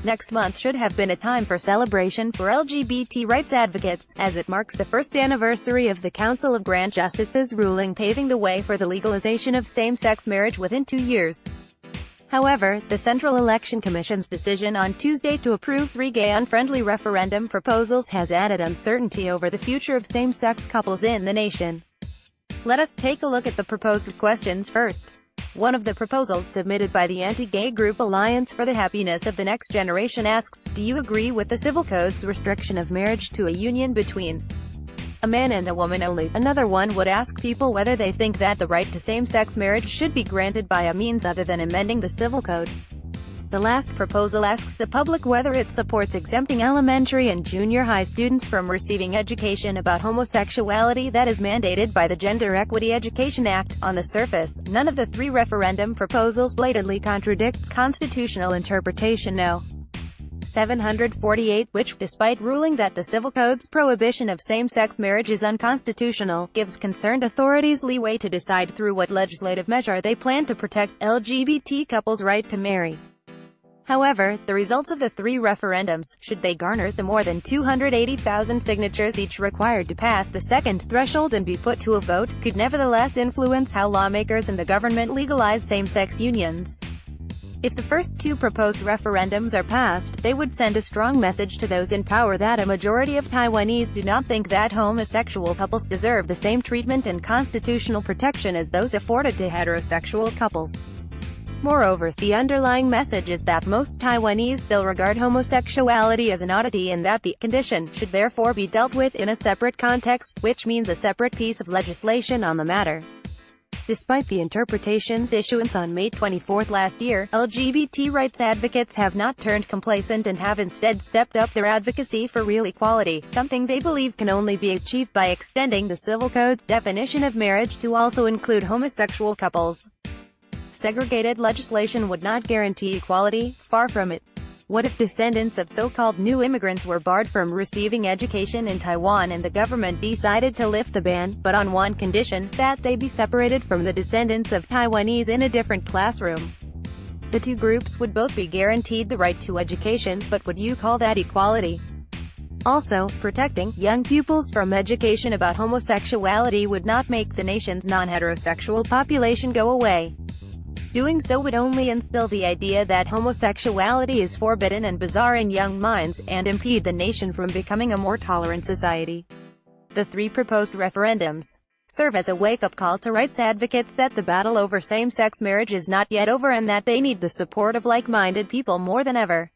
Next month should have been a time for celebration for LGBT rights advocates, as it marks the first anniversary of the Council of Grand Justice's ruling paving the way for the legalization of same-sex marriage within 2 years. However, the Central Election Commission's decision on Tuesday to approve 3 gay-unfriendly referendum proposals has added uncertainty over the future of same-sex couples in the nation. Let us take a look at the proposed questions first. One of the proposals submitted by the anti-gay group Alliance for the Happiness of the Next Generation asks, do you agree with the Civil Code's restriction of marriage to a union between a man and a woman only? Another one would ask people whether they think that the right to same-sex marriage should be granted by a means other than amending the Civil Code. The last proposal asks the public whether it supports exempting elementary and junior high students from receiving education about homosexuality that is mandated by the Gender Equity Education Act. On the surface, none of the 3 referendum proposals blatantly contradicts constitutional interpretation No. 748, which, despite ruling that the Civil Code's prohibition of same-sex marriage is unconstitutional, gives concerned authorities leeway to decide through what legislative measure they plan to protect LGBT couples' right to marry. However, the results of the 3 referendums, should they garner the more than 280,000 signatures each required to pass the second threshold and be put to a vote, could nevertheless influence how lawmakers and the government legalize same-sex unions. If the first 2 proposed referendums are passed, they would send a strong message to those in power that a majority of Taiwanese do not think that homosexual couples deserve the same treatment and constitutional protection as those afforded to heterosexual couples. Moreover, the underlying message is that most Taiwanese still regard homosexuality as an oddity and that the condition should therefore be dealt with in a separate context, which means a separate piece of legislation on the matter. Despite the interpretation's issuance on May 24 last year, LGBT rights advocates have not turned complacent and have instead stepped up their advocacy for real equality, something they believe can only be achieved by extending the Civil Code's definition of marriage to also include homosexual couples. Segregated legislation would not guarantee equality, far from it. What if descendants of so-called new immigrants were barred from receiving education in Taiwan and the government decided to lift the ban, but on one condition, that they be separated from the descendants of Taiwanese in a different classroom? The 2 groups would both be guaranteed the right to education, but would you call that equality? Also, protecting young pupils from education about homosexuality would not make the nation's non-heterosexual population go away. Doing so would only instill the idea that homosexuality is forbidden and bizarre in young minds, and impede the nation from becoming a more tolerant society. The 3 proposed referendums serve as a wake-up call to rights advocates that the battle over same-sex marriage is not yet over and that they need the support of like-minded people more than ever.